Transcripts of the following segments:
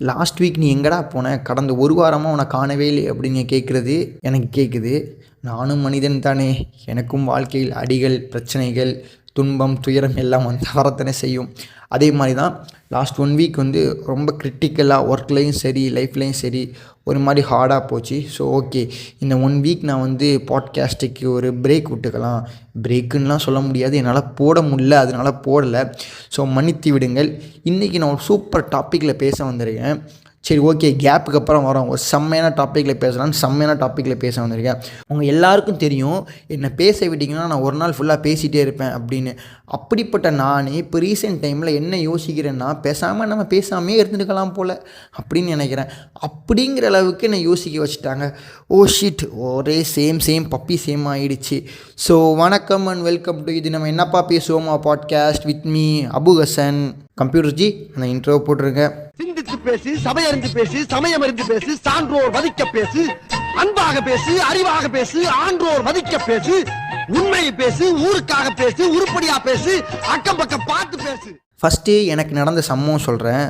Last week நீ எங்கடா போன? கடந்த ஒரு வாரமாக உன்னை காணவே இல்லையே அப்படின்னு கேட்குறது எனக்கு கேட்குது. நானும் மனிதன் தானே, எனக்கும் வாழ்க்கையில் அடிகள், பிரச்சனைகள், துன்பம், துயரம் எல்லாம் வந்து வரத்தானே செய்யும். அதே மாதிரி தான் லாஸ்ட் 1 வீக் வந்து ரொம்ப கிரிட்டிக்கலாக ஒர்க்லேயும் சரி, லைஃப்லேயும் சரி ஒரு மாதிரி ஹார்டாக போச்சு. ஸோ ஓகே, இந்த 1 வீக் நான் வந்து பாட்காஸ்ட்டுக்கு ஒரு பிரேக் விட்டுக்கலாம். பிரேக்குன்னெலாம் சொல்ல முடியாது, என்னால் போட முடியல, அதனால் போடலை. ஸோ மன்னித்து விடுங்கள். இன்றைக்கி நான் ஒரு சூப்பர் டாப்பிக்கில் பேச வந்திருக்கேன். சரி ஓகே, கேப்புக்கு அப்புறம் வரோம், ஒரு செம்மையான டாப்பிக்கில் பேசலான்னு செம்மையான டாப்பிக்கில் பேச வந்திருக்கேன். உங்கள் எல்லாருக்கும் தெரியும், என்னை பேச விட்டிங்கன்னா நான் ஒரு நாள் ஃபுல்லாக பேசிகிட்டே இருப்பேன் அப்படின்னு. அப்படிப்பட்ட நான் இப்போ ரீசெண்ட் டைமில் என்ன யோசிக்கிறேன்னா, பேசாமல் நம்ம பேசாமே இருந்துருக்கலாம் போல் அப்படின்னு நினைக்கிறேன். அப்படிங்கிற அளவுக்கு என்னை யோசிக்க வச்சுட்டாங்க. ஓ ஷிட், ஒரே சேம் பப்பி சேம் ஆகிடுச்சு. ஸோ வணக்கம் அண்ட் வெல்கம் டு இது நம்ம என்னப்பா பேசுவோமா podcast with me Abu Hasan. Computer ji, அந்த இன்ட்ரோ போட்டிருக்கேன். சிந்தித்து பேசு, சபையறிந்து பேசு, சமயம் அறிந்து பேசு, சான்றோர் மதிக்க பேசு, அன்பாக பேசு, அறிவாக பேசு, ஆன்றோர் மதிக்க பேசு, உண்மையை பேசு, ஊருக்காக பேசு, உருப்படியா பேசு, அக்கம் பக்கம் பார்த்து பேசு. ஃபஸ்ட்டு எனக்கு நடந்த சம்பவம் சொல்கிறேன்,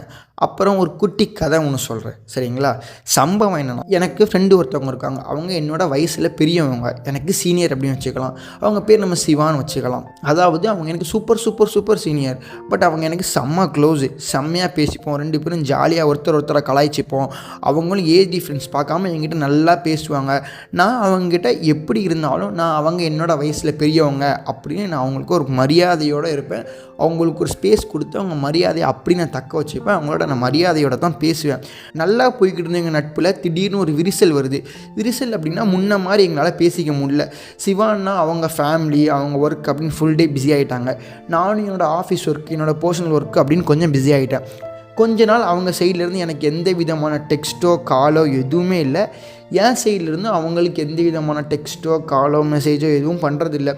அப்புறம் ஒரு குட்டி கதை ஒன்று சொல்கிறேன், சரிங்களா? சம்பவம் என்னென்னா, எனக்கு ஃப்ரெண்டு ஒருத்தவங்க இருக்காங்க. அவங்க என்னோடய வயசில் பெரியவங்க, எனக்கு சீனியர் அப்படின்னு வச்சுக்கலாம். அவங்க பேர் நம்ம சிவான்னு வச்சுக்கலாம். அதாவது அவங்க எனக்கு சூப்பர் சீனியர். பட் அவங்க எனக்கு செம்ம க்ளோஸு, செம்மையாக பேசிப்போம், 2 பேரும் ஜாலியாக ஒருத்தரை கலாய்ச்சிப்போம். அவங்களும் ஏஜ் டிஃப்ரென்ஸ் பார்க்காம என்கிட்ட நல்லா பேசுவாங்க. நான் அவங்ககிட்ட எப்படி இருந்தாலும் அவங்க என்னோடய வயசில் பெரியவங்க அப்படின்னு நான் அவங்களுக்கு ஒரு மரியாதையோடு இருப்பேன். அவங்களுக்கு ஒரு ஸ்பேஸ் கொடுத்து அவங்க மரியாதையை அப்படி நான் தக்க வச்சுப்பேன். அவங்களோட நான் மரியாதையோட தான் பேசுவேன். நல்லா போய்கிட்டு இருந்த எங்கள் நட்பில் திடீர்னு ஒரு விரிசல் வருது. விரிசல் அப்படின்னா முன்ன மாதிரி எங்களால் பேசிக்க முடியல. சிவான்னா அவங்க ஃபேமிலி, அவங்க ஒர்க் அப்படின்னு ஃபுல் டே பிஸி ஆகிட்டாங்க. நானும் என்னோடய ஆஃபீஸ் ஒர்க், என்னோடய பர்சனல் ஒர்க் அப்படின்னு கொஞ்சம் பிஸி ஆகிட்டேன். கொஞ்ச நாள் அவங்க சைட்லேருந்து எனக்கு எந்த விதமான டெக்ஸ்ட்டோ காலோ எதுவுமே இல்லை. என் சைட்லேருந்து அவங்களுக்கு எந்த விதமான டெக்ஸ்ட்டோ காலோ மெசேஜோ எதுவும் பண்ணுறதில்ல.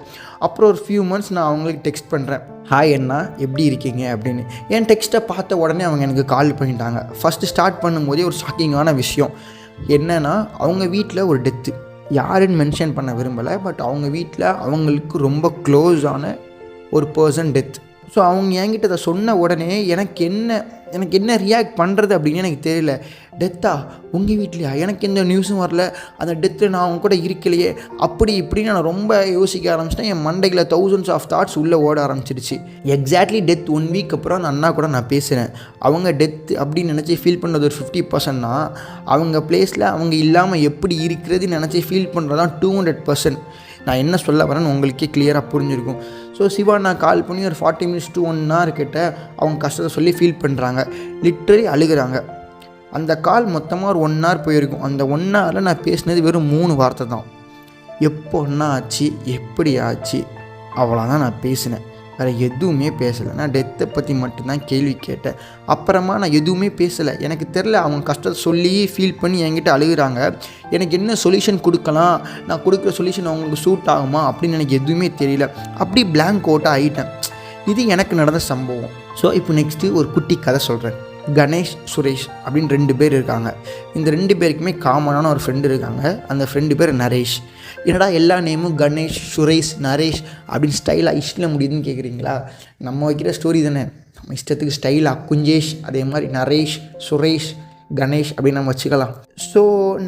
அப்புறம் ஒரு ஃபியூ மந்த்ஸ் நான் அவங்களுக்கு டெக்ஸ்ட் பண்ணுறேன், ஹாய் அண்ணா எப்படி இருக்கீங்க அப்படின்னு. என் டெக்ஸ்ட்டை பார்த்த உடனே அவங்க எனக்கு கால் பண்ணிட்டாங்க. ஃபஸ்ட்டு ஸ்டார்ட் பண்ணும்போதே ஒரு ஷாக்கிங்கான விஷயம் என்னென்னா, அவங்க வீட்டில் ஒரு டெத்து. யாருன்னு மென்ஷன் பண்ண விரும்பலை, பட் அவங்க வீட்டில் அவங்களுக்கு ரொம்ப க்ளோஸான ஒரு பர்சன் டெத். ஸோ அவங்க என்கிட்ட அதை சொன்ன உடனே எனக்கு என்ன ரியாக்ட் பண்ணுறது அப்படின்னு எனக்கு தெரியல. டெத்தா உங்கள் வீட்லையா? எனக்கு எந்த நியூஸும் வரல, அந்த டெத்தில் நான் அவங்க கூட இருக்கலையே, அப்படி இப்படின்னு நான் ரொம்ப யோசிக்க ஆரம்பிச்சிட்டேன். என் மண்டையில் தௌசண்ட்ஸ் ஆஃப் தாட்ஸ் உள்ளே ஓட ஆரம்பிச்சிருச்சு. எக்ஸாக்ட்லி டெத் 1 வீக் அப்புறம் அந்த அண்ணா கூட நான் பேசுகிறேன். அவங்க டெத் அப்படின்னு நினச்சி ஃபீல் பண்ணுறது ஒரு 50%னா, அவங்க பிளேஸில் அவங்க இல்லாமல் எப்படி இருக்கிறதுன்னு நினச்சி ஃபீல் பண்ணுறது தான் 200%. நான் என்ன சொல்ல வரேன்னு உங்களுக்கே கிளியராக புரிஞ்சிருக்கும். ஸோ சிவா நான் கால் பண்ணி ஒரு 40 minutes to 1 hour கிட்ட அவங்க கஷ்டத்தை சொல்லி ஃபீல் பண்ணுறாங்க. லிட்ரலி அழுகிறாங்க. அந்த கால் மொத்தமாக ஒரு 1 hour போயிருக்கும். அந்த 1 hourல நான் பேசினது வெறும் 3 வார்த்தை தான். எப்போ என்ன ஆச்சு, எப்படி ஆச்சு, அவ்வளோதான் நான் பேசினேன். வேறு எதுவுமே பேசலை. நான் டெத்தை பற்றி மட்டும்தான் கேள்வி கேட்டேன். அப்புறமா நான் எதுவுமே பேசலை. எனக்கு தெரில, அவங்க கஷ்டத்தை சொல்லி ஃபீல் பண்ணி என்கிட்ட அழுகிறாங்க. எனக்கு என்ன சொல்யூஷன் கொடுக்கலாம், நான் கொடுக்குற சொல்யூஷன் அவங்களுக்கு சூட் ஆகுமா அப்படின்னு எனக்கு எதுவுமே தெரியல. அப்படி பிளாங்க் அவுட்டாக ஆகிட்டேன். இது எனக்கு நடந்த சம்பவம். ஸோ இப்போ நெக்ஸ்ட்டு ஒரு குட்டி கதை சொல்கிறேன். கணேஷ், சுரேஷ் அப்படின்னு 2 பேர் இருக்காங்க. இந்த 2 பேருக்குமே காமனான ஒரு ஃப்ரெண்டு இருக்காங்க. அந்த ஃப்ரெண்டு பேர் நரேஷ். என்னடா எல்லா நேமும் கணேஷ், சுரேஷ், நரேஷ் அப்படின்னு ஸ்டைலாக இஷ்டில் முடியுதுன்னு கேட்குறீங்களா? நம்ம வைக்கிற ஸ்டோரி தானே, நம்ம இஷ்டத்துக்கு ஸ்டைலாக குஞ்சேஷ், அதே மாதிரி நரேஷ், சுரேஷ், கணேஷ் அப்படின்னு நம்ம வச்சுக்கலாம். ஸோ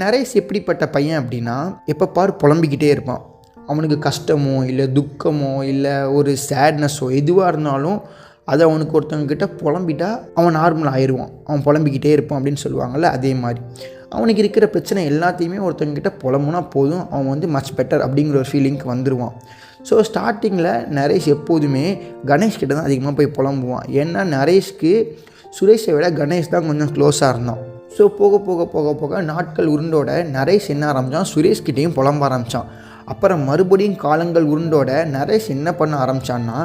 நரேஷ் எப்படிப்பட்ட பையன் அப்படின்னா, எப்போ பார் புலம்பிக்கிட்டே இருப்பான். அவனுக்கு கஷ்டமோ இல்லை துக்கமோ இல்லை ஒரு சேட்னஸோ எதுவாக இருந்தாலும் அதை அவனுக்கு ஒருத்தவங்கக்கிட்ட புலம்பிட்டா அவன் நார்மலாக ஆயிடுவான். அவன் புலம்பிக்கிட்டே இருப்பான் அப்படின்னு சொல்லுவாங்கள்ல, அதே மாதிரி அவனுக்கு இருக்கிற பிரச்சனை எல்லாத்தையுமே ஒருத்தவங்கக்கிட்ட புலம்புனா போதும், அவன் வந்து மச் பெட்டர் அப்படிங்கிற ஒரு ஃபீலிங்க்கு வந்துடுவான். ஸோ ஸ்டார்டிங்கில் நரேஷ் எப்போதுமே கணேஷ் கிட்ட தான் அதிகமாக போய் புலம்புவான். ஏன்னா நரேஷ்க்கு சுரேஷை விட கணேஷ் தான் கொஞ்சம் க்ளோஸாக இருந்தான். ஸோ போக நாட்கள் உருண்டோட நரேஷ் என்ன ஆரம்பித்தான், சுரேஷ்கிட்டையும் புலம்ப ஆரம்பித்தான். அப்புறம் மறுபடியும் காலங்கள் உருண்டோட நரேஷ் என்ன பண்ண ஆரம்பித்தான்னா,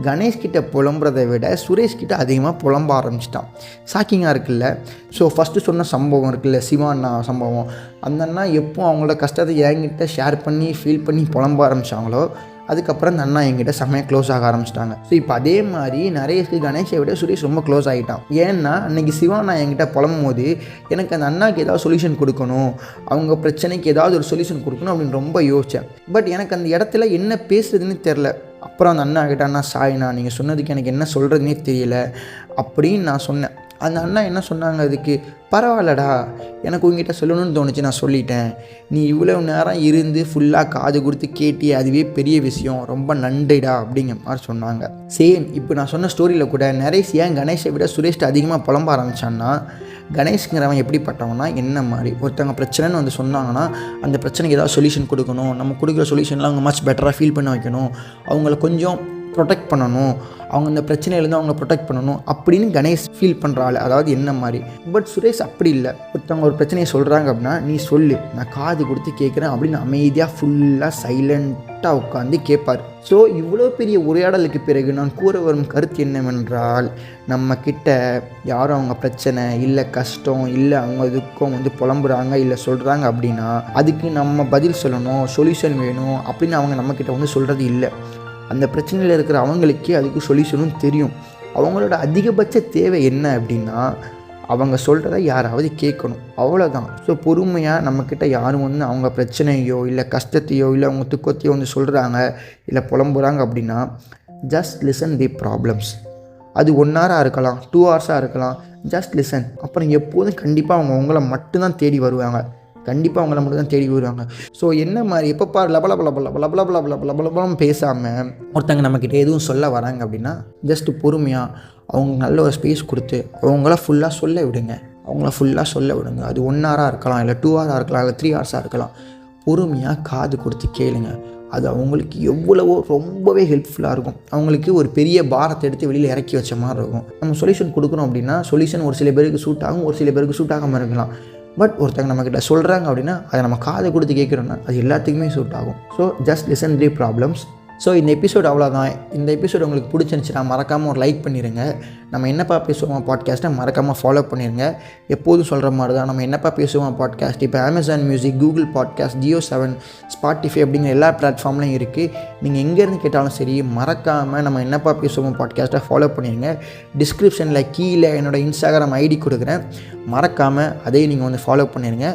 கணேஷ்கிட்ட புலம்புறதை விட சுரேஷ்கிட்ட அதிகமாக புலம்ப ஆரம்பிச்சிட்டான். ஷாக்கிங்காக இருக்குல்ல? ஸோ ஃபஸ்ட்டு சொன்ன சம்பவம் இருக்குல்ல, சிவாண்ணா சம்பவம், அந்த அண்ணா எப்போ அவங்களோட கஷ்டத்தை என்கிட்ட ஷேர் பண்ணி ஃபீல் பண்ணி புலம்ப ஆரம்பித்தாங்களோ, அதுக்கப்புறம் அந்த அண்ணா என்கிட்ட செம்மையாக க்ளோஸ் ஆக ஆரம்பிச்சிட்டாங்க. ஸோ இப்போ அதே மாதிரி நரேஷ்க்கு கணேஷை விட சுரேஷ் ரொம்ப க்ளோஸ் ஆகிட்டான். ஏன்னா அன்றைக்கி சிவாண்ணா என்கிட்ட புலம்பும் போது எனக்கு அந்த அண்ணாவுக்கு ஏதாவது சொல்யூஷன் கொடுக்கணும், அவங்க பிரச்சனைக்கு ஏதாவது ஒரு சொல்யூஷன் கொடுக்கணும் அப்படின்னு ரொம்ப யோசித்தேன். பட் எனக்கு அந்த இடத்துல என்ன பேசுறதுன்னு தெரில. அப்புறம் அந்த அண்ணா கிட்ட, அண்ணா சாரிண்ணா, நீங்கள் சொன்னதுக்கு எனக்கு என்ன சொல்கிறதுனே தெரியல அப்படின்னு நான் சொன்னேன். அந்த அண்ணா என்ன சொன்னாங்க அதுக்கு, பரவாயில்லடா, எனக்கு உங்ககிட்ட சொல்லணும்னு தோணுச்சு, நான் சொல்லிட்டேன். நீ இவ்வளோ நேரம் இருந்து ஃபுல்லாக காது கொடுத்து கேட்டி, அதுவே பெரிய விஷயம், ரொம்ப நன்றிடா அப்படிங்கிற மாதிரி சொன்னாங்க. சேம் இப்போ நான் சொன்ன ஸ்டோரியில் கூட நரேஷ் ஏன் கணேஷை விட சுரேஷ்ட அதிகமாக புலம்ப ஆரம்பித்தான்னா, கணேஷ்ங்கிறவன் எப்படிப்பட்டவனா, என்ன மாதிரி ஒருத்தவங்க பிரச்சனைன்னு வந்து சொன்னாங்கன்னா அந்த பிரச்சனைக்கு ஏதாவது சொல்யூஷன் கொடுக்கணும், நம்ம கொடுக்குற சொல்யூஷன்லாம் அவங்க மச் பெட்டராக ஃபீல் பண்ண வைக்கணும், அவங்கள கொஞ்சம் ப்ரொடெக்ட் பண்ணணும், அவங்க இந்த பிரச்சனையிலேருந்து அவங்கள ப்ரொடெக்ட் பண்ணணும் அப்படின்னு கணேஷ் ஃபீல் பண்ணுற ஆள், அதாவது என்ன மாதிரி. பட் சுரேஷ் அப்படி இல்லை. ஒருத்தவங்க ஒரு பிரச்சனையை சொல்கிறாங்க அப்படின்னா, நீ சொல்லு, நான் காது கொடுத்து கேட்குறேன் அப்படின்னு அமைதியாக ஃபுல்லாக சைலண்ட்டாக உட்காந்து கேட்பார். ஸோ இவ்வளோ பெரிய உரையாடலுக்கு பிறகு நான் கூற வரும் கருத்து என்னவென்றால், நம்மக்கிட்ட யாரும் அவங்க பிரச்சனை இல்லை, கஷ்டம் இல்லை, அவங்க துக்கம் வந்து புலம்புறாங்க இல்லை சொல்கிறாங்க அப்படின்னா அதுக்கு நம்ம பதில் சொல்லணும், சொல்யூஷன் வேணும் அப்படின்னு அவங்க நம்மக்கிட்ட வந்து சொல்கிறது இல்லை. அந்த பிரச்சனையில் இருக்கிற அவங்களுக்கே அதுக்கு சொல்யூஷனும் தெரியும். அவங்களோட அதிகபட்ச தேவை என்ன அப்படின்னா, அவங்க சொல்கிறத யாராவது கேட்கணும், அவ்வளோதான். ஸோ பொறுமையாக நம்மக்கிட்ட யாரும் வந்து அவங்க பிரச்சனையோ இல்லை கஷ்டத்தையோ இல்லை அவங்க துக்கத்தையோ வந்து சொல்கிறாங்க இல்லை புலம்புறாங்க அப்படின்னா, ஜஸ்ட் லிசன் தி ப்ராப்ளம்ஸ். அது 1 hour இருக்கலாம், 2 hours இருக்கலாம், ஜஸ்ட் லிசன். அப்புறம் எப்போதும் கண்டிப்பாக அவங்க உங்களை மட்டும்தான் தேடி வருவாங்க, கண்டிப்பாக அவங்கள மட்டும் தான் தேடி வருவாங்க. ஸோ என்ன மாதிரி எப்போ பார் லபலபலம் பேசாமல் ஒருத்தங்க நம்மக்கிட்ட எதுவும் சொல்ல வராங்க அப்படின்னா, ஜஸ்ட்டு பொறுமையாக அவங்க நல்ல ஒரு ஸ்பேஸ் கொடுத்து அவங்கள ஃபுல்லாக சொல்ல விடுங்க, அது 1 hour இருக்கலாம், இல்லை 2 hour இருக்கலாம், இல்லை 3 hours இருக்கலாம். பொறுமையாக காது கொடுத்து கேளுங்க. அது அவங்களுக்கு எவ்வளவோ ரொம்பவே ஹெல்ப்ஃபுல்லாக இருக்கும். அவங்களுக்கு ஒரு பெரிய பாரத்தை எடுத்து வெளியில் இறக்கி வச்ச மாதிரி இருக்கும். நம்ம சொல்யூஷன் கொடுக்குறோம் அப்படின்னா, சொல்யூஷன் ஒரு சில பேருக்கு சூட் ஆகும், ஒரு சில பேருக்கு சூட் ஆகாமல் இருக்கலாம். பட் ஒருத்தங்க நம்மக்கிட்ட சொல்கிறாங்க அப்படின்னா அதை நம்ம காதை கொடுத்து கேட்குறோன்னா அது எல்லாத்துக்குமே சூட் ஆகும். ஸோ ஜஸ்ட் லிசன் தி ப்ராப்ளம்ஸ். ஸோ இந்த எபிசோட் அவ்வளோதான். இந்த எபிசோட் உங்களுக்கு பிடிச்சிருந்துச்சுன்னா மறக்காமல் ஒரு லைக் பண்ணிடுங்க. நம்ம என்னப்பா பேசுவோம் பாட்காஸ்ட்டை மறக்காமல் ஃபாலோ பண்ணிடுங்க. எப்போதும் சொல்கிற மாதிரி தான், நம்ம என்னப்பா பேசுவோம் பாட்காஸ்ட் இப்போ Amazon music, Google podcast, Jio7, Spotify அப்படிங்கிற எல்லா பிளாட்ஃபார்ம்லையும் இருக்குது. நீங்கள் எங்கேருந்து கேட்டாலும் சரி மறக்காமல் நம்ம என்னப்பா பேசுவோம் பாட்காஸ்ட்டை ஃபாலோ பண்ணிடுங்க. டிஸ்கிரிப்ஷனில் கீழே என்னோடய இன்ஸ்டாகிராம் ஐடி கொடுக்குறேன், மறக்காமல் அதையும் நீங்கள் வந்து ஃபாலோ பண்ணிடுங்க.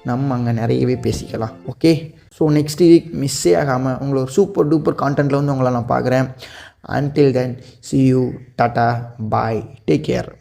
நம்ம அங்கே நிறையவே பேசிக்கலாம். ஓகே, ஸோ நெக்ஸ்ட் வீக் மிஸ்ஸே ஆகாமல் உங்களை ஒரு சூப்பர் டூப்பர் கான்டென்ட்டில் வந்து உங்களை நான் பார்க்குறேன். Until then, see you, tata, bye, take care.